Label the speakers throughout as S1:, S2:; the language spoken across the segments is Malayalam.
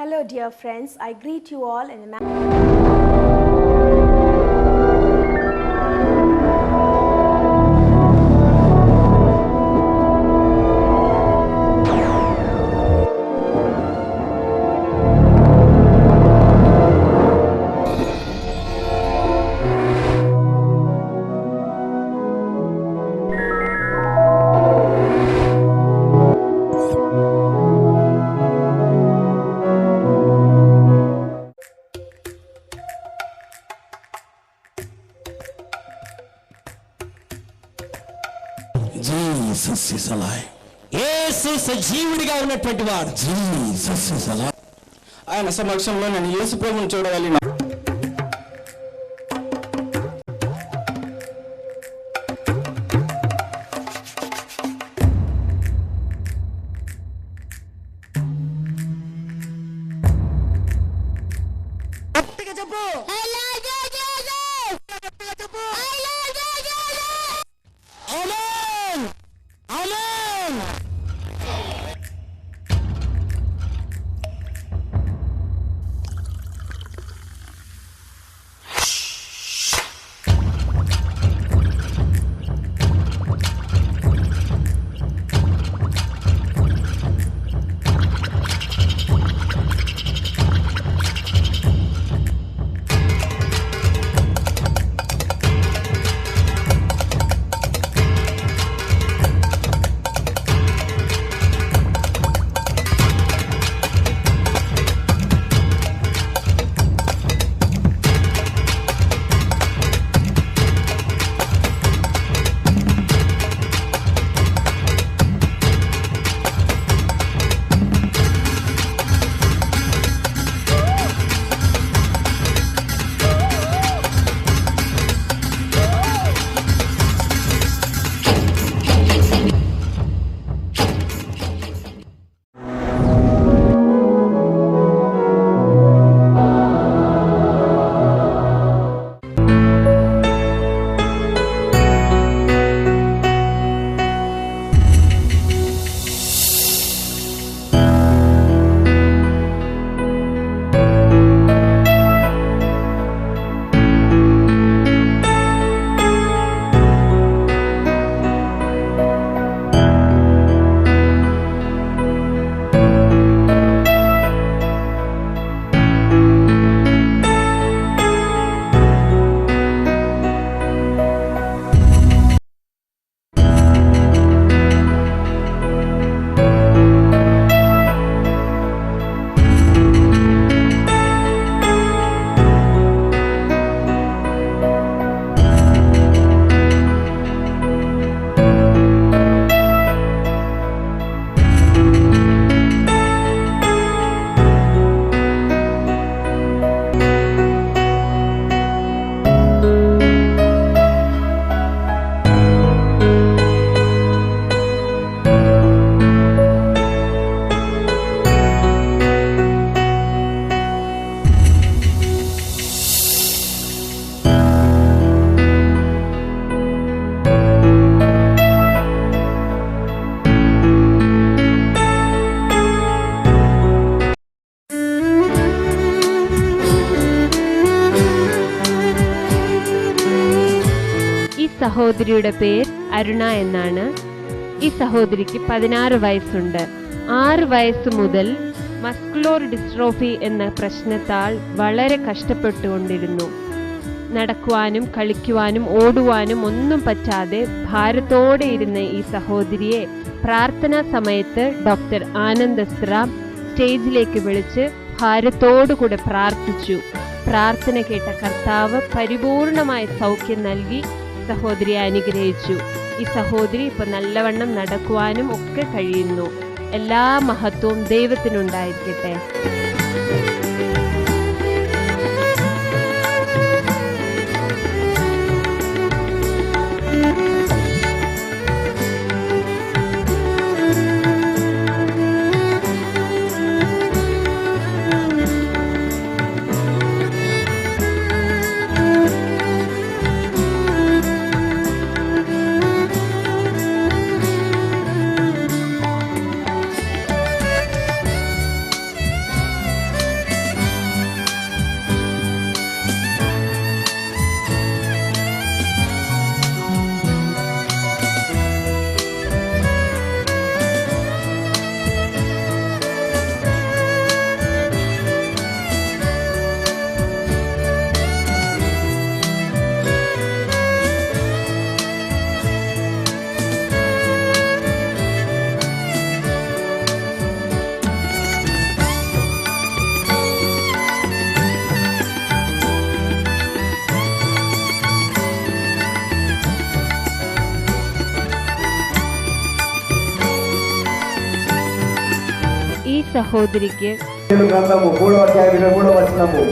S1: Hello dear friends, I greet you all in a
S2: Jesus is alive.
S3: యేసు సజీవుడిగా ఉన్నటువంటి వాడు.
S2: Jesus is alive.
S3: ఆయన సమక్షంలో నేను యేసు ప్రభువుని చూడగలిగిన
S4: സഹോദരിയുടെ പേര് അരുണ എന്നാണ്. ഈ സഹോദരിക്ക് 16 വയസ്സുണ്ട്. 6 വയസ്സ് മുതൽ മസ്കുലർ ഡിസ്ട്രോഫി എന്ന പ്രശ്നത്താൽ വളരെ കഷ്ടപ്പെട്ടുകൊണ്ടിരുന്നു. നടക്കുവാനും കളിക്കുവാനും ഓടുവാനും ഒന്നും പറ്റാതെ ഭാരത്തോടെ ഇരുന്ന ഈ സഹോദരിയെ പ്രാർത്ഥനാ സമയത്ത് ഡോക്ടർ ആനന്ദ് അസ്റാം സ്റ്റേജിലേക്ക് വിളിച്ച് ഭാരത്തോടുകൂടെ പ്രാർത്ഥിച്ചു. പ്രാർത്ഥന കേട്ട കർത്താവ് പരിപൂർണമായ സൗഖ്യം നൽകി സഹോദരിയെ അനുഗ്രഹിച്ചു. ഈ സഹോദരി ഇപ്പൊ നല്ലവണ്ണം നടക്കുവാനും ഒക്കെ കഴിയുന്നു. എല്ലാ മഹത്വവും ദൈവത്തിനുണ്ടായിരിക്കട്ടെ. സഹോദരിക്ക്
S5: గ్రంథము 3వ అధ్యాయం 23వ వచనము.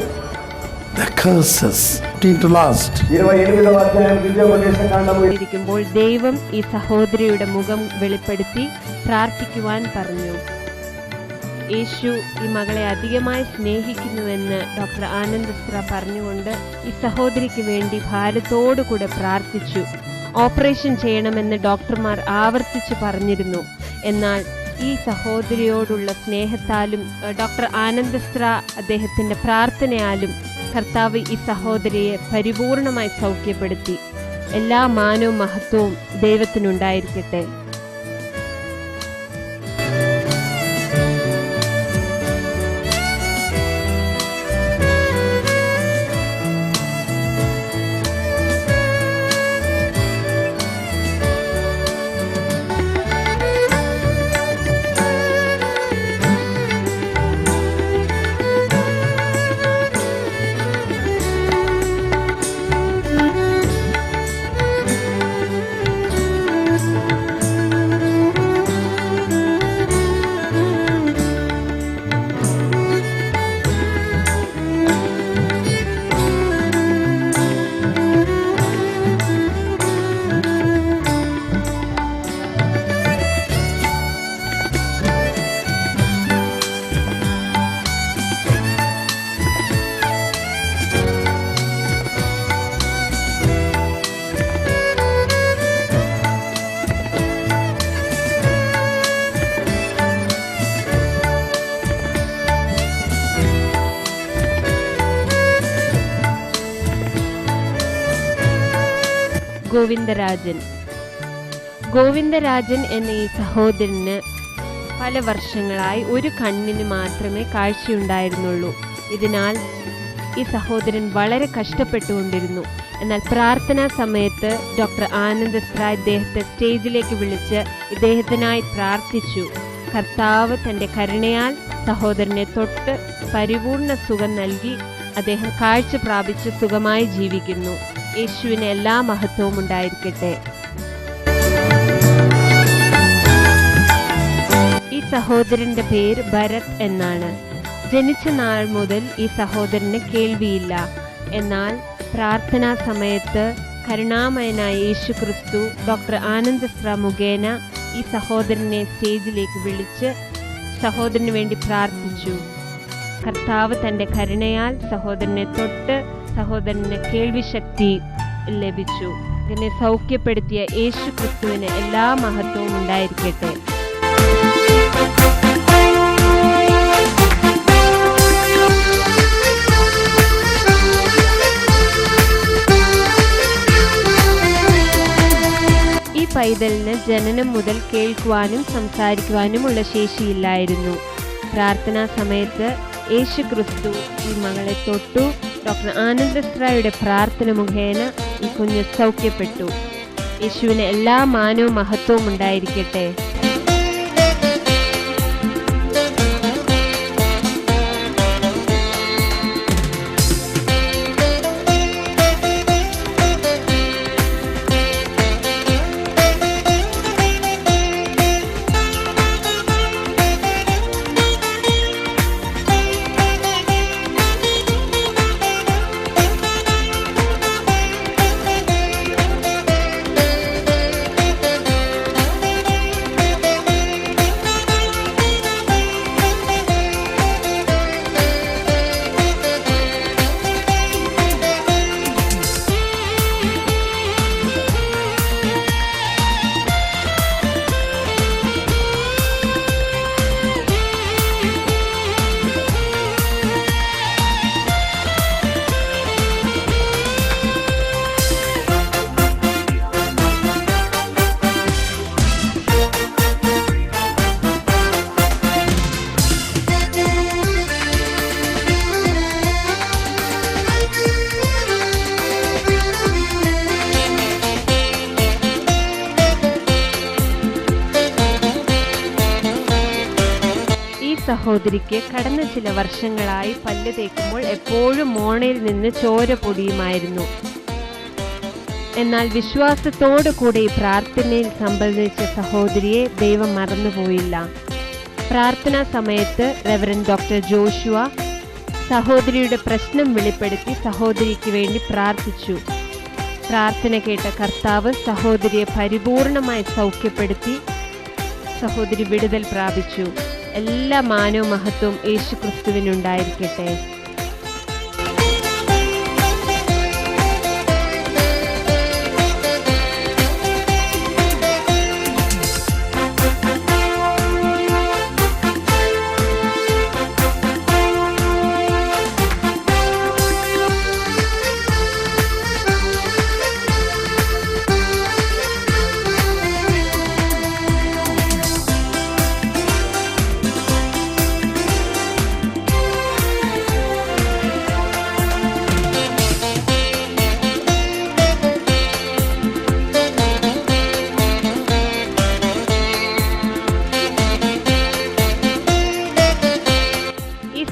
S2: The curses to last.
S5: 28వ అధ్యాయం ద్వితీయోపదేశ కాండము
S4: ഇരിക്കുമ്പോൾ ദൈവം ഈ സഹോദരിയുടെ മുഖം വെളിപ്പെടുത്തി പ്രാർത്ഥിക്കുവാൻ പറഞ്ഞു. യേശു ഈ മകളെ അധികമായി സ്നേഹിക്കുന്നുവെന്ന് ഡോക്ടർ ആനന്ദസ്ത്ര പറഞ്ഞുകൊണ്ട് ഈ സഹോദരിക്ക് വേണ്ടി ഭാരത്തോടു കൂടെ പ്രാർത്ഥിച്ചു. ഓപ്പറേഷൻ ചെയ്യണമെന്ന് ഡോക്ടർമാർ ആവർത്തിച്ച് പറഞ്ഞിരുന്നു. എന്നാൽ ഈ സഹോദരിയോടുള്ള സ്നേഹത്താലും ഡോക്ടർ ആനന്ദസ്ത്ര അദ്ദേഹത്തിൻ്റെ പ്രാർത്ഥനയാലും കർത്താവ് ഈ സഹോദരിയെ പരിപൂർണമായി സൗഖ്യപ്പെടുത്തി. എല്ലാ മാനവും മഹത്വവും ദൈവത്തിനുണ്ടായിരിക്കട്ടെ. ഗോവിന്ദരാജൻ എന്ന ഈ സഹോദരന് പല വർഷങ്ങളായി ഒരു കണ്ണിന് മാത്രമേ കാഴ്ചയുണ്ടായിരുന്നുള്ളൂ. ഇതിനാൽ ഈ സഹോദരൻ വളരെ കഷ്ടപ്പെട്ടുകൊണ്ടിരുന്നു. എന്നാൽ പ്രാർത്ഥനാ സമയത്ത് ഡോക്ടർ ആനന്ദസ്ത്ര ഇദ്ദേഹത്തെ സ്റ്റേജിലേക്ക് വിളിച്ച് ഇദ്ദേഹത്തിനായി പ്രാർത്ഥിച്ചു. കർത്താവ് തൻ്റെ കരുണയാൽ സഹോദരനെ തൊട്ട് പരിപൂർണ സുഖം നൽകി അദ്ദേഹം കാഴ്ച പ്രാപിച്ച് സുഖമായി ജീവിക്കുന്നു. യേശുവിന് എല്ലാ മഹത്വവും ഉണ്ടായിരിക്കട്ടെ. ഈ സഹോദരന്റെ പേര് ഭരത് എന്നാണ്. ജനിച്ച നാൾ മുതൽ ഈ സഹോദരന് കേൾവിയില്ല. എന്നാൽ പ്രാർത്ഥനാ സമയത്ത് കരുണാമയനായ യേശു ക്രിസ്തു ഡോക്ടർ ആനന്ദസ്ത്ര മുഖേന ഈ സഹോദരനെ സ്റ്റേജിലേക്ക് വിളിച്ച് സഹോദരന് വേണ്ടി പ്രാർത്ഥിച്ചു. കർത്താവ് തൻ്റെ കരുണയാൽ സഹോദരനെ തൊട്ട് സഹോദരന് കേൾവി ശക്തി ലഭിച്ചു. ഇതിനെ സൗഖ്യപ്പെടുത്തിയ യേശു ക്രിസ്തുവിന് എല്ലാ മഹത്വവും ഉണ്ടായിരിക്കട്ടെ. ഈ പൈതലിന് ജനനം മുതൽ കേൾക്കുവാനും സംസാരിക്കുവാനുമുള്ള ശേഷിയില്ലായിരുന്നു. പ്രാർത്ഥനാ സമയത്ത് യേശു ക്രിസ്തു ഈ മകളെ തൊട്ടു. ഡോക്ടർ ആനന്ദസ്ത്രയുടെ പ്രാർത്ഥന മുഖേന ഈ കുഞ്ഞ് സൗഖ്യപ്പെട്ടു. യേശുവിന് എല്ലാ മാനവും മഹത്വവും ഉണ്ടായിരിക്കട്ടെ. സഹോദരിക്ക് കടന്ന ചില വർഷങ്ങളായി പല്ല് തേക്കുമ്പോൾ എപ്പോഴും മോണയിൽ നിന്ന് ചോര പൊടിയുമായിരുന്നു. എന്നാൽ വിശ്വാസത്തോടു കൂടെ ഈ പ്രാർത്ഥനയിൽ സംബന്ധിച്ച സഹോദരിയെ ദൈവം മറന്നുപോയില്ല. പ്രാർത്ഥനാ സമയത്ത് റെവറൻഡ് ഡോക്ടർ ജോഷുവ സഹോദരിയുടെ പ്രശ്നം വെളിപ്പെടുത്തി സഹോദരിക്ക് വേണ്ടി പ്രാർത്ഥിച്ചു. പ്രാർത്ഥന കേട്ട കർത്താവ് സഹോദരിയെ പരിപൂർണമായി സൗഖ്യപ്പെടുത്തി സഹോദരി വിടുതൽ പ്രാപിച്ചു. എല്ലാ മാനവും മഹത്വവും യേശുക്രിസ്തുവിനുണ്ടായിരിക്കട്ടെ.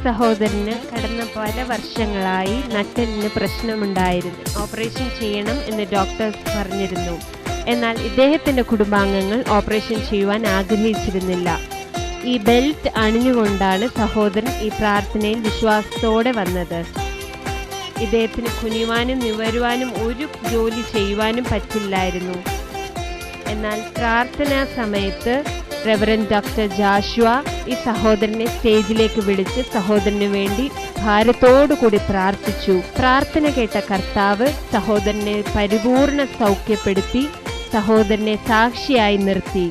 S4: സഹോദരന് കടന്ന പല വർഷങ്ങളായി നട്ടെല്ലിന് പ്രശ്നമുണ്ടായിരുന്നു. ഓപ്പറേഷൻ ചെയ്യണം എന്ന് ഡോക്ടേഴ്സ് പറഞ്ഞിരുന്നു. എന്നാൽ ഇദ്ദേഹത്തിന്റെ കുടുംബാംഗങ്ങൾ ഓപ്പറേഷൻ ചെയ്യുവാൻ ആഗ്രഹിച്ചിരുന്നില്ല. ഈ ബെൽറ്റ് അണിഞ്ഞുകൊണ്ടാണ് സഹോദരൻ ഈ പ്രാർത്ഥനയിൽ വിശ്വാസത്തോടെ വന്നത്. ഇദ്ദേഹത്തിന് കുനിയുവാനും നിവരുവാനും ഒരു ജോലി ചെയ്യുവാനും പറ്റില്ലായിരുന്നു. എന്നാൽ പ്രാർത്ഥനാ സമയത്ത് റെവറൻഡ് ഡോക്ടർ ജോഷുവ ഈ സഹോദരനെ സ്റ്റേജിലേക്ക് വിളിച്ച് സഹോദരന് വേണ്ടി ഭാരത്തോടു കൂടി പ്രാർത്ഥിച്ചു. പ്രാർത്ഥന കേട്ട കർത്താവ് സഹോദരനെ പരിപൂർണ സൗഖ്യപ്പെടുത്തി സഹോദരനെ സാക്ഷിയായി നിർത്തി.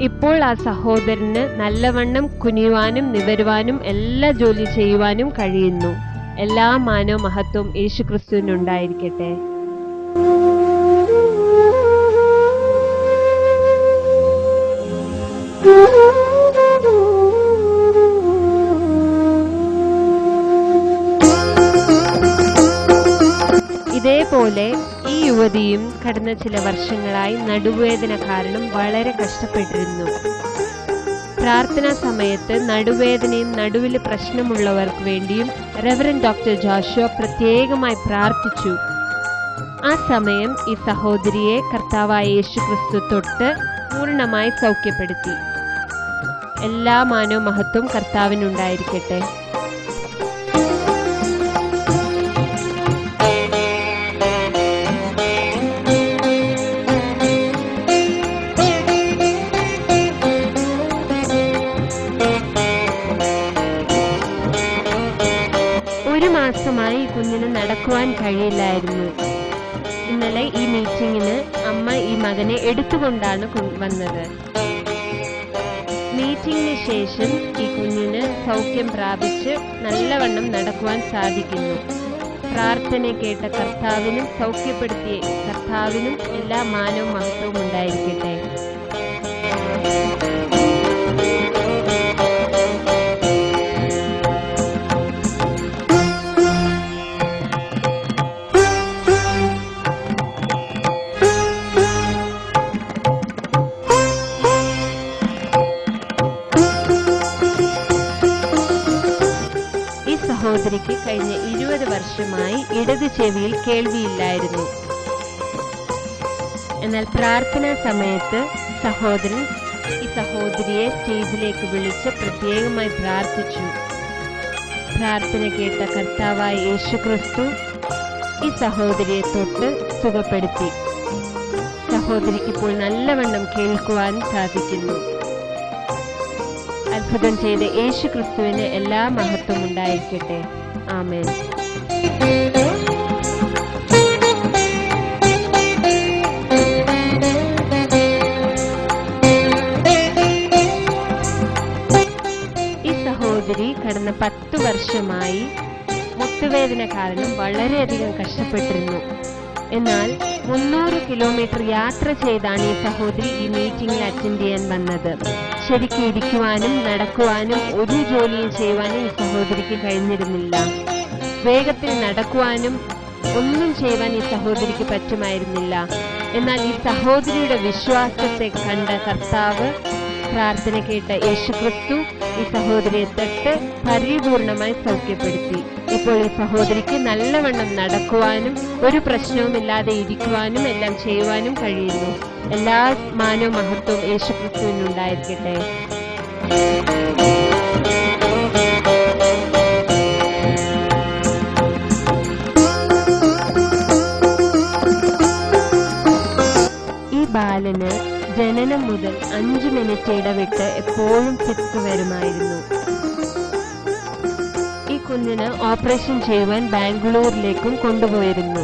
S4: ഇപ്പോൾ ആ സഹോദരന് നല്ലവണ്ണം കുനിയുവാനും നിവരുവാനും എല്ലാ ജോലി ചെയ്യുവാനും കഴിയുന്നു. എല്ലാ മാനവും മഹത്വവും യേശുക്രിസ്തുവിനുണ്ടായിരിക്കട്ടെ. ഇതേപോലെ ഈ യുവതിയും കഴിഞ്ഞ ചില വർഷങ്ങളായി നടുവേദന കാരണം വളരെ കഷ്ടപ്പെട്ടിരുന്നു. പ്രാർത്ഥനാ സമയത്ത് നടുവേദനയും നടുവിൽ പ്രശ്നമുള്ളവർക്ക് വേണ്ടിയും റെവറൻഡ് ഡോക്ടർ ജോഷുവ പ്രത്യേകമായി പ്രാർത്ഥിച്ചു. ആ സമയം ഈ സഹോദരിയെ കർത്താവായ യേശുക്രിസ്തു തൊട്ട് പൂർണ്ണമായി സൗഖ്യപ്പെടുത്തി. എല്ലാ മാനവും മഹത്വവും കർത്താവിനുണ്ടായിരിക്കട്ടെ. ഒരു മാസമായി കുഞ്ഞിന് നടക്കുവാൻ കഴിയില്ലായിരുന്നു. ഇന്നലെ ഈ മീറ്റിങ്ങിന് അമ്മ ഈ മകനെ എടുത്തുകൊണ്ടാണ് വന്നത്. മീറ്റിംഗിന് ശേഷം ഈ കുഞ്ഞിന് സൗഖ്യം പ്രാപിച്ച് നല്ലവണ്ണം നടക്കുവാൻ സാധിക്കുന്നു. പ്രാർത്ഥന കേട്ട കർത്താവിനും സൗഖ്യപ്പെടുത്തിയ കർത്താവിനും എല്ലാ മാനവും മഹത്വവും ഉണ്ടായിരിക്കട്ടെ. സഹോദരിക്ക് കഴിഞ്ഞ 20 വർഷമായി ഇടത് ചെവിയിൽ കേൾവിയില്ലായിരുന്നു. എന്നാൽ പ്രാർത്ഥനാ സമയത്ത് സഹോദരൻ ഈ സഹോദരിയെ സ്റ്റേജിലേക്ക് വിളിച്ച് പ്രത്യേകമായി പ്രാർത്ഥിച്ചു. പ്രാർത്ഥന കേട്ട കർത്താവായ യേശുക്രിസ്തു ഈ സഹോദരിയെ തൊട്ട് സുഖപ്പെടുത്തി. സഹോദരിക്ക് ഇപ്പോൾ നല്ലവണ്ണം കേൾക്കുവാൻ സാധിക്കുന്നു. അത്ഭുതം ചെയ്ത യേശുക്രിസ്തുവിന് എല്ലാ മഹത്വവും ഉണ്ടായിരിക്കട്ടെ. ആമേൻ. ഈ സഹോദരി കടന്ന 10 വർഷമായി മുട്ടുവേദന കാരണം വളരെയധികം കഷ്ടപ്പെട്ടിരുന്നു. എന്നാൽ 300 കിലോമീറ്റർ യാത്ര ചെയ്താണ് ഈ സഹോദരി ഈ മീറ്റിംഗിൽ അറ്റൻഡ് ചെയ്യാൻ വന്നത്. ശരിക്കും ഇരിക്കുവാനും നടക്കുവാനും ഒരു ജോലിയും ചെയ്യുവാനും ഈ സഹോദരിക്ക് കഴിഞ്ഞിരുന്നില്ല. വേഗത്തിൽ നടക്കുവാനും ഒന്നും ചെയ്യുവാൻ ഈ സഹോദരിക്ക് പറ്റുമായിരുന്നില്ല. എന്നാൽ ഈ സഹോദരിയുടെ വിശ്വാസത്തെ കണ്ട കർത്താവ്, പ്രാർത്ഥന കേട്ട യേശുക്രിസ്തു ഈ സഹോദരിയെ തൊട്ട് പരിപൂർണമായി സൗഖ്യപ്പെടുത്തി. ഇപ്പോൾ ഈ സഹോദരിക്ക് നല്ലവണ്ണം നടക്കുവാനും ഒരു പ്രശ്നവുമില്ലാതെ ഇരിക്കുവാനും എല്ലാം ചെയ്യുവാനും കഴിയുന്നു. എല്ലാ മാനവും മഹത്വവും യേശുക്രിസ്തുവിനുണ്ടായിരിക്കട്ടെ. ഈ ബാലന് ജനനം മുതൽ 5 മിനിറ്റ് ഇടവിട്ട് എപ്പോഴും ഫിറ്റ്സ് വരുമായിരുന്നു. ഈ കുഞ്ഞിന് ഓപ്പറേഷൻ ചെയ്യുവാൻ ബാംഗ്ലൂരിലേക്കും കൊണ്ടുപോയിരുന്നു.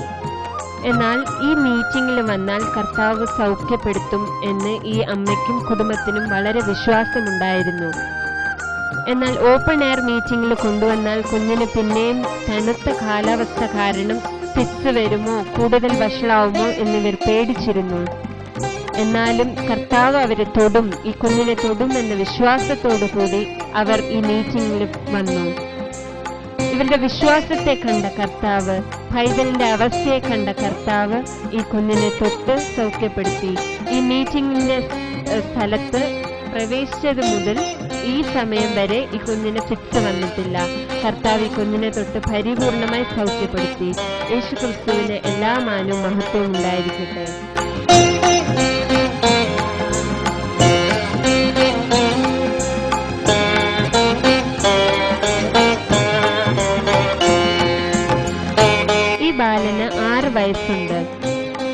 S4: എന്നാൽ ഈ മീറ്റിംഗിൽ വന്നാൽ കർത്താവ് സൗഖ്യപ്പെടുത്തും എന്ന് ഈ അമ്മയ്ക്കും കുടുംബത്തിനും വളരെ വിശ്വാസമുണ്ടായിരുന്നു. എന്നാൽ ഓപ്പൺ എയർ മീറ്റിംഗിൽ കൊണ്ടുവന്നാൽ കുഞ്ഞിന് പിന്നെയും തണുത്ത കാലാവസ്ഥ കാരണം ഫിറ്റ്സ് വരുമോ, കൂടുതൽ വഷളാവുമോ എന്നിവർ പേടിച്ചിരുന്നു. എന്നാലും കർത്താവ് അവരെ തൊടും, ഈ കുഞ്ഞിനെ തൊടും എന്ന വിശ്വാസത്തോടു കൂടി അവർ ഈ മീറ്റിംഗിൽ വന്നു. ഇവരുടെ വിശ്വാസത്തെ കണ്ട കർത്താവ്, പൈതലിന്റെ അവസ്ഥയെ കണ്ട കർത്താവ് ഈ കുഞ്ഞിനെ തൊട്ട് സൗഖ്യപ്പെടുത്തി. ഈ മീറ്റിംഗിന്റെ സ്ഥലത്ത് പ്രവേശിച്ചത് മുതൽ ഈ സമയം വരെ ഈ കുഞ്ഞിന് ഫിറ്റ്സ് വന്നിട്ടില്ല. കർത്താവ് ഈ കുഞ്ഞിനെ തൊട്ട് പരിപൂർണമായി സൗഖ്യപ്പെടുത്തി. യേശുക്രിസ്തുവിന് എല്ലാ മാനവും മഹത്വവും ഉണ്ടായിരിക്കട്ടെ. ബാലന് 6 വയസ്സുണ്ട്.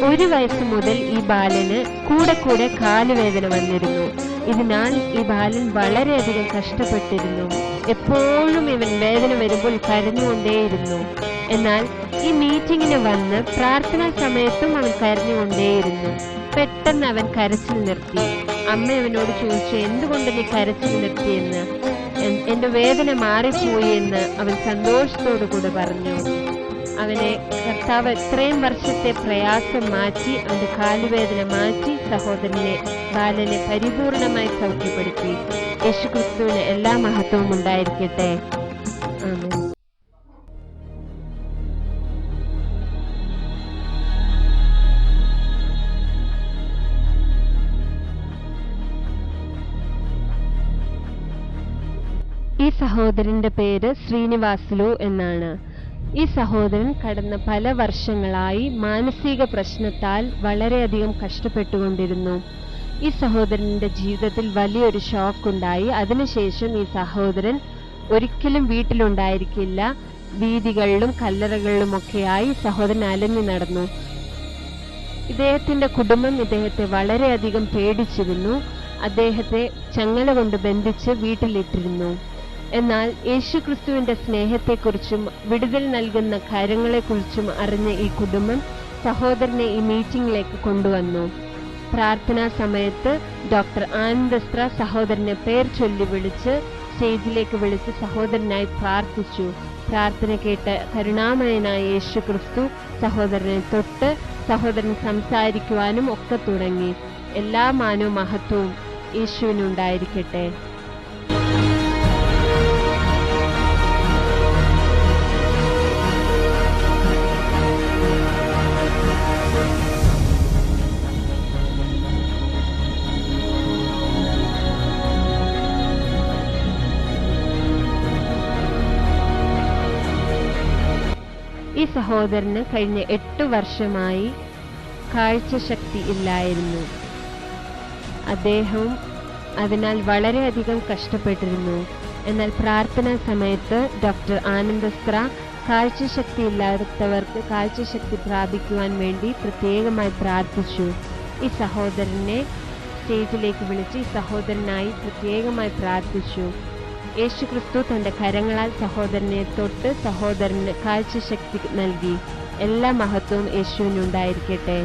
S4: 1 വയസ്സ് മുതൽ ഈ ബാലന് കൂടെ കൂടെ കാലുവേദന വന്നിരുന്നു. ഇതിനാൽ ഈ ബാലൻ വളരെയധികം കഷ്ടപ്പെട്ടിരുന്നു. എപ്പോഴും ഇവൻ വേദന വരുമ്പോൾ കരഞ്ഞുകൊണ്ടേയിരുന്നു. എന്നാൽ ഈ മീറ്റിങ്ങിന് വന്ന് പ്രാർത്ഥനാ സമയത്തും അവൻ കരഞ്ഞുകൊണ്ടേയിരുന്നു. പെട്ടെന്ന് അവൻ കരച്ചിൽ നിർത്തി. അമ്മ അവനോട് ചോദിച്ചു, എന്തുകൊണ്ട് നീ കരച്ചിൽ നിർത്തിയെന്ന്. എന്റെ വേദന മാറിപ്പോയി എന്ന് അവൻ സന്തോഷത്തോടു കൂടെ പറഞ്ഞു. അവനെ കർത്താവ് എത്രയും വർഷത്തെ പ്രയാസം മാറ്റി, അവന്റെ കാലുവേദന മാറ്റി, സഹോദരനെ ബാലനെ പരിപൂർണമായി സൗഖ്യപ്പെടുത്തി. യേശുക്രിസ്തുവിന് എല്ലാ മഹത്വവും ഉണ്ടായിരിക്കട്ടെ. ആമേൻ. ഈ സഹോദരന്റെ പേര് ശ്രീനിവാസുലു എന്നാണ്. ഈ സഹോദരൻ കടന്ന പല വർഷങ്ങളായി മാനസിക പ്രശ്നത്താൽ വളരെയധികം കഷ്ടപ്പെട്ടുകൊണ്ടിരുന്നു. ഈ സഹോദരന്റെ ജീവിതത്തിൽ വലിയൊരു ഷോക്ക് ഉണ്ടായി. അതിനുശേഷം ഈ സഹോദരൻ ഒരിക്കലും വീട്ടിലുണ്ടായിരിക്കില്ല. വീതികളിലും കല്ലറകളിലുമൊക്കെയായി സഹോദരൻ അലഞ്ഞു നടന്നു. ഇദ്ദേഹത്തിന്റെ കുടുംബം ഇദ്ദേഹത്തെ വളരെയധികം പേടിച്ചിരുന്നു. അദ്ദേഹത്തെ ചങ്ങല കൊണ്ട് ബന്ധിച്ച് വീട്ടിലിട്ടിരുന്നു. എന്നാൽ യേശുക്രിസ്തുവിന്റെ സ്നേഹത്തെക്കുറിച്ചും വിടുതൽ നൽകുന്ന കാര്യങ്ങളെക്കുറിച്ചും അറിഞ്ഞ ഈ കുടുംബം സഹോദരനെ ഈ മീറ്റിംഗിലേക്ക് കൊണ്ടുവന്നു. പ്രാർത്ഥനാ സമയത്ത് ഡോക്ടർ ആനന്ദസ്ത്ര സഹോദരനെ പേർ ചൊല്ലി വിളിച്ച് സ്റ്റേജിലേക്ക് വിളിച്ച് സഹോദരനായി പ്രാർത്ഥിച്ചു. പ്രാർത്ഥന കേട്ട് കരുണാമയനായ യേശുക്രിസ്തു സഹോദരനെ തൊട്ട് സഹോദരൻ സംസാരിക്കുവാനും ഒക്കെ തുടങ്ങി. എല്ലാ മാനവും മഹത്വവും യേശുവിനുണ്ടായിരിക്കട്ടെ. ഈ സഹോദരന് കഴിഞ്ഞ 8 വർഷമായി കാഴ്ചശക്തി ഇല്ലായിരുന്നു. അദ്ദേഹവും അതിനാൽ വളരെയധികം കഷ്ടപ്പെട്ടിരുന്നു. എന്നാൽ പ്രാർത്ഥനാ സമയത്ത് ഡോക്ടർ ആനന്ദസ്ത്ര കാഴ്ചശക്തി ഇല്ലാത്തവർക്ക് കാഴ്ചശക്തി പ്രാപിക്കുവാൻ വേണ്ടി പ്രത്യേകമായി പ്രാർത്ഥിച്ചു. ഈ സഹോദരനെ സ്റ്റേജിലേക്ക് വിളിച്ച് ഈ സഹോദരനായി പ്രത്യേകമായി പ്രാർത്ഥിച്ചു. യേശുക്രിസ്തു തന്റെ കരങ്ങളാൽ സഹോദരനെ തൊട്ട് സഹോദരന് കാഴ്ചശക്തി നൽകി. എല്ലാ മഹത്വവും യേശുവിനുണ്ടായിരിക്കട്ടെ.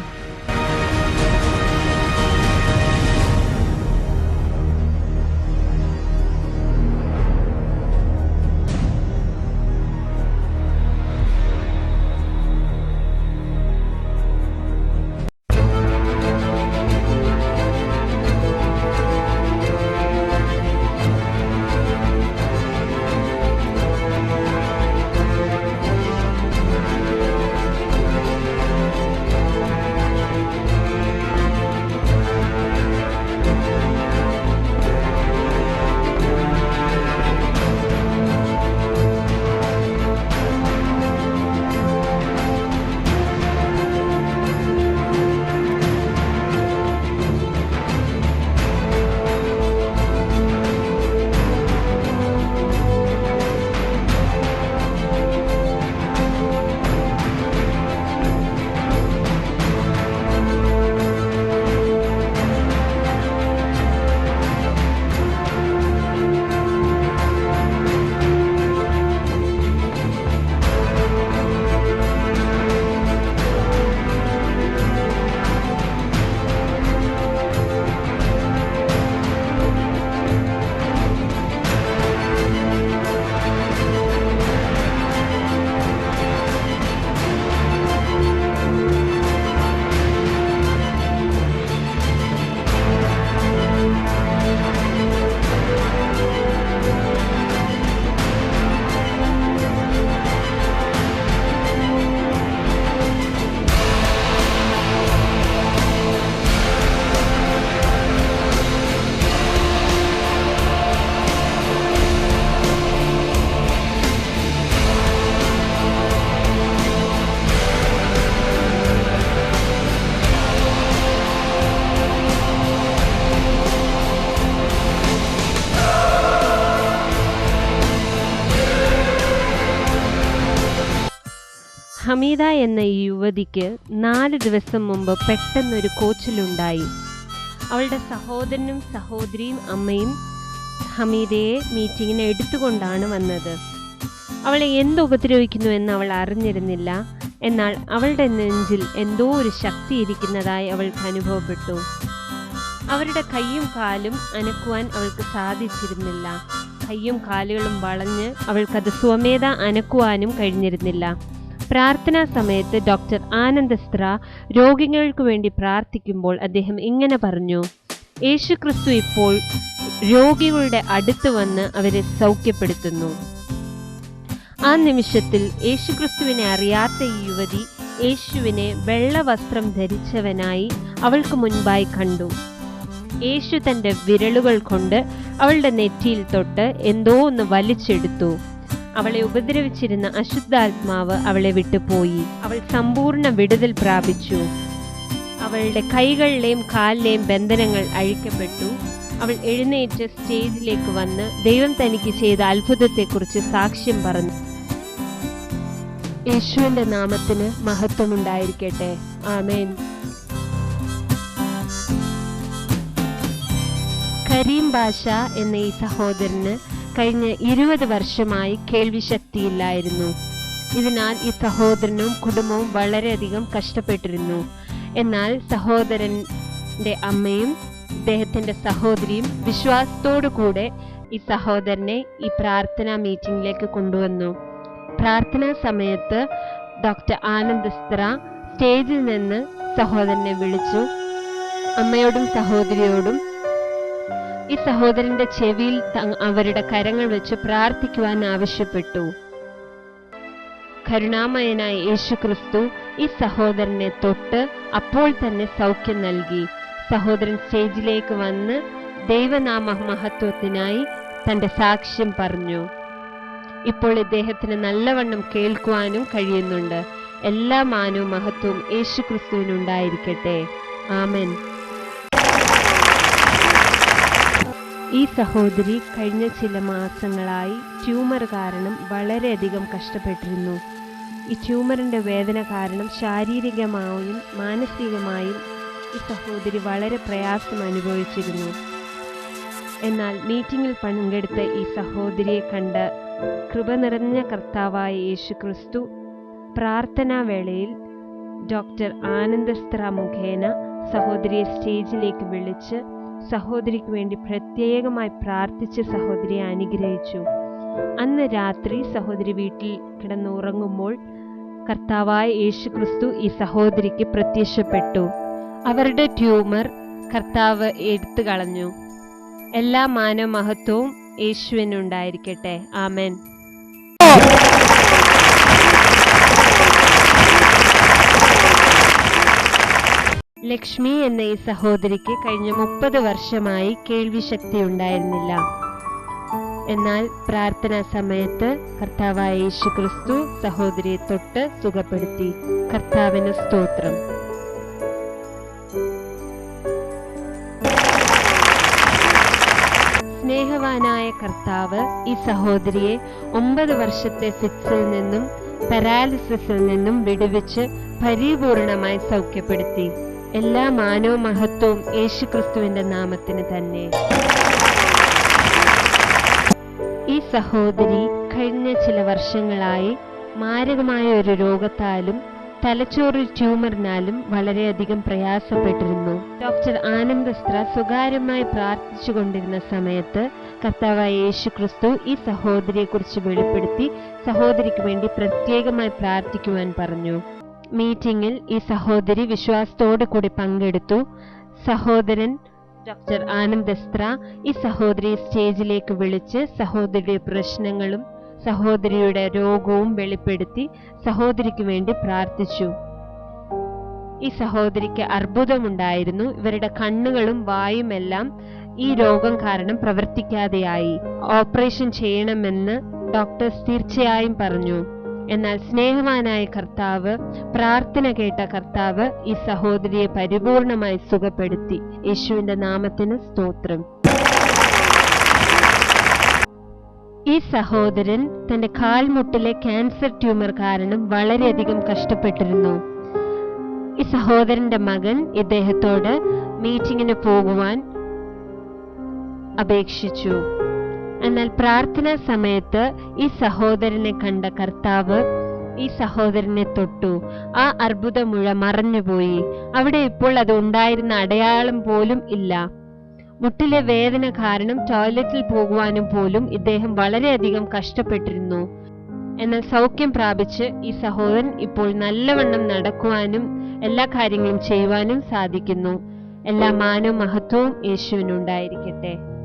S4: ഹമീദ എന്ന ഈ യുവതിക്ക് 4 ദിവസം മുമ്പ് പെട്ടെന്നൊരു കോച്ചിലുണ്ടായി. അവളുടെ സഹോദരനും സഹോദരിയും അമ്മയും ഹമീദയെ മീറ്റിങ്ങിന് എടുത്തുകൊണ്ടാണ് വന്നത്. അവളെ എന്തുപദ്രവിക്കുന്നു എന്ന് അവൾ അറിഞ്ഞിരുന്നില്ല. എന്നാൽ അവളുടെ നെഞ്ചിൽ എന്തോ ഒരു ശക്തി ഇരിക്കുന്നതായി അവൾക്ക് അനുഭവപ്പെട്ടു. അവരുടെ കൈയും കാലും അനക്കുവാൻ അവൾക്ക് സാധിച്ചിരുന്നില്ല. കൈയും കാലുകളും വളഞ്ഞ് അവൾക്കത് സ്വമേധ അനക്കുവാനും കഴിഞ്ഞിരുന്നില്ല. പ്രാർത്ഥനാ സമയത്ത് ഡോക്ടർ ആനന്ദസ്ത്ര രോഗികൾക്ക് വേണ്ടി പ്രാർത്ഥിക്കുമ്പോൾ അദ്ദേഹം ഇങ്ങനെ പറഞ്ഞു: യേശുക്രിസ്തു ഇപ്പോൾ രോഗികളുടെ അടുത്ത് വന്ന് അവരെ സൗഖ്യപ്പെടുത്തുന്നു. ആ നിമിഷത്തിൽ യേശുക്രിസ്തുവിനെ അറിയാത്ത ഈ യുവതി യേശുവിനെ വെള്ള വസ്ത്രം ധരിച്ചവനായി അവൾക്ക് മുൻപായി കണ്ടു. യേശു തൻ്റെ വിരലുകൾ കൊണ്ട് അവളുടെ നെറ്റിയിൽ തൊട്ട് എന്തോ ഒന്ന് വലിച്ചെടുത്തു. അവളെ ഉപദ്രവിച്ചിരുന്ന അശുദ്ധാത്മാവ് അവളെ വിട്ടുപോയി. അവൾ സമ്പൂർണ്ണ വിടുതൽ പ്രാപിച്ചു. അവളുടെ കൈകളിലെയും കാലിലെയും ബന്ധനങ്ങൾ അഴിക്കപ്പെട്ടു. അവൾ എഴുന്നേറ്റ് സ്റ്റേജിലേക്ക് വന്ന് ദൈവം തനിക്ക് ചെയ്ത അത്ഭുതത്തെക്കുറിച്ച് സാക്ഷ്യം പറഞ്ഞു. യേശുവിന്റെ നാമത്തിന് മഹത്വമുണ്ടായിരിക്കട്ടെ. ആമേൻ. കരീം ബാഷ എന്ന ഈ സഹോദരന് കഴിഞ്ഞ 20 വർഷമായി കേൾവിശക്തിയില്ലായിരുന്നു. ഇതിനാൽ ഈ സഹോദരനും കുടുംബവും വളരെയധികം കഷ്ടപ്പെട്ടിരുന്നു. എന്നാൽ സഹോദരന്റെ അമ്മയും അദ്ദേഹത്തിന്റെ സഹോദരിയും വിശ്വാസത്തോടു കൂടെ ഈ സഹോദരനെ ഈ പ്രാർത്ഥനാ മീറ്റിംഗിലേക്ക് കൊണ്ടുവന്നു. പ്രാർത്ഥനാ സമയത്ത് ഡോക്ടർ ആനന്ദസ്ത്ര സ്റ്റേജിൽ നിന്ന് സഹോദരനെ വിളിച്ചു. അമ്മയോടും സഹോദരിയോടും ഈ സഹോദരന്റെ ചെവിയിൽ അവരുടെ കരങ്ങൾ വെച്ച് പ്രാർത്ഥിക്കുവാൻ ആവശ്യപ്പെട്ടു. കരുണാമയനായ യേശുക്രിസ്തു ഈ സഹോദരനെ തൊട്ട് അപ്പോൾ തന്നെ സൗഖ്യം നൽകി. സഹോദരൻ സ്റ്റേജിലേക്ക് വന്ന് ദൈവനാമ മഹത്വത്തിനായി തന്റെ സാക്ഷ്യം പറഞ്ഞു. ഇപ്പോൾ ഇദ്ദേഹത്തിന് നല്ലവണ്ണം കേൾക്കുവാനും കഴിയുന്നുണ്ട്. എല്ലാ മാനവും മഹത്വവും യേശുക്രിസ്തുവിനുണ്ടായിരിക്കട്ടെ. ആമേൻ. ഈ സഹോദരി കഴിഞ്ഞ ചില മാസങ്ങളായി ട്യൂമർ കാരണം വളരെയധികം കഷ്ടപ്പെട്ടിരുന്നു. ഈ ട്യൂമറിൻ്റെ വേദന കാരണം ശാരീരികമായും മാനസികമായും ഈ സഹോദരി വളരെ പ്രയാസം അനുഭവിച്ചിരുന്നു. എന്നാൽ മീറ്റിങ്ങിൽ പങ്കെടുത്ത ഈ സഹോദരിയെ കണ്ട കൃപ നിറഞ്ഞ കർത്താവായ യേശുക്രിസ്തു പ്രാർത്ഥനാ വേളയിൽ ഡോക്ടർ ആനന്ദസ്ത്ര മുഖേന സഹോദരിയെ സ്റ്റേജിലേക്ക് വിളിച്ച് സഹോദരിക്ക് വേണ്ടി പ്രത്യേകമായി പ്രാർത്ഥിച്ച് സഹോദരിയെ അനുഗ്രഹിച്ചു. അന്ന് രാത്രി സഹോദരി വീട്ടിൽ കിടന്നുറങ്ങുമ്പോൾ കർത്താവായ യേശുക്രിസ്തു ഈ സഹോദരിക്ക് പ്രത്യക്ഷപ്പെട്ടു. അവരുടെ ട്യൂമർ കർത്താവ് എടുത്തു കളഞ്ഞു. എല്ലാ മാനവ മഹത്വവും യേശുവിനുണ്ടായിരിക്കട്ടെ. ആമേൻ. ലക്ഷ്മി എന്ന ഈ സഹോദരിക്ക് കഴിഞ്ഞ 30 വർഷമായി കേൾവിശക്തി ഉണ്ടായിരുന്നില്ല. എന്നാൽ പ്രാർത്ഥനാ സമയത്ത് കർത്താവായ യേശുക്രിസ്തു സഹോദരിയെ തൊട്ട് സുഖപ്പെടുത്തി. കർത്താവിന് സ്തോത്രം. സ്നേഹവാനായ കർത്താവ് ഈ സഹോദരിയെ 9 വർഷത്തെ ഫിറ്റ്സിൽ നിന്നും പാരാലിസിസിൽ നിന്നും വിടുവിച്ച് പരിപൂർണമായി സൗഖ്യപ്പെടുത്തി. എല്ലാ മാനവ മഹത്വവും യേശുക്രിസ്തുവിന്റെ നാമത്തിന് തന്നെ. ഈ സഹോദരി കഴിഞ്ഞ ചില വർഷങ്ങളായി മാരകമായ ഒരു രോഗത്താലും തലച്ചോറ് ട്യൂമറിനാലും വളരെയധികം പ്രയാസപ്പെട്ടിരുന്നു. ഡോക്ടർ ആനന്ദസ്ത്ര സ്വകാര്യമായി പ്രാർത്ഥിച്ചു കൊണ്ടിരുന്ന സമയത്ത് കർത്താവായ യേശുക്രിസ്തു ഈ സഹോദരിയെ കുറിച്ച് വെളിപ്പെടുത്തി സഹോദരിക്ക് വേണ്ടി പ്രത്യേകമായി പ്രാർത്ഥിക്കുവാൻ പറഞ്ഞു. മീറ്റിംഗിൽ ഈ സഹോദരി വിശ്വാസത്തോടു കൂടി പങ്കെടുത്തു. സഹോദരൻ ഡോക്ടർ ആനന്ദസ്ത്ര ഈ സഹോദരിയെ സ്റ്റേജിലേക്ക് വിളിച്ച് സഹോദരിയുടെ പ്രശ്നങ്ങളും സഹോദരിയുടെ രോഗവും വെളിപ്പെടുത്തി സഹോദരിക്ക് വേണ്ടി പ്രാർത്ഥിച്ചു. ഈ സഹോദരിക്ക് അർബുദമുണ്ടായിരുന്നു. ഇവരുടെ കണ്ണുകളും വായുമെല്ലാം ഈ രോഗം കാരണം പ്രവർത്തിക്കാതെയായി. ഓപ്പറേഷൻ ചെയ്യണമെന്ന് ഡോക്ടേഴ്സ് തീർച്ചയായും പറഞ്ഞു. എന്നാൽ സ്നേഹവാനായ കർത്താവ്, പ്രാർത്ഥന കേട്ട കർത്താവ് ഈ സഹോദരിയെ പരിപൂർണമായി സുഖപ്പെടുത്തി. യേശുവിന്റെ നാമത്തിന് സ്തോത്രം. ഈ സഹോദരൻ തന്റെ കാൽമുട്ടിലെ ക്യാൻസർ ട്യൂമർ കാരണം വളരെയധികം കഷ്ടപ്പെട്ടിരുന്നു. ഈ സഹോദരന്റെ മകൻ ഇദ്ദേഹത്തോട് മീറ്റിങ്ങിന് പോകുവാൻ അപേക്ഷിച്ചു. എന്നാൽ പ്രാർത്ഥനാ സമയത്ത് ഈ സഹോദരനെ കണ്ട കർത്താവ് ഈ സഹോദരനെ തൊട്ടു. ആ അർബുദമുഴ മറഞ്ഞുപോയി. അവിടെ ഇപ്പോൾ അത് ഉണ്ടായിരുന്ന അടയാളം പോലും ഇല്ല. മുട്ടിലെ വേദന കാരണം ടോയ്ലറ്റിൽ പോകുവാനും പോലും ഇദ്ദേഹം വളരെയധികം കഷ്ടപ്പെട്ടിരുന്നു. എന്നാൽ സൗഖ്യം പ്രാപിച്ച് ഈ സഹോദരൻ ഇപ്പോൾ നല്ലവണ്ണം നടക്കുവാനും എല്ലാ കാര്യങ്ങളും ചെയ്യുവാനും സാധിക്കുന്നു. എല്ലാ മാനവും മഹത്വവും യേശുവിനുണ്ടായിരിക്കട്ടെ.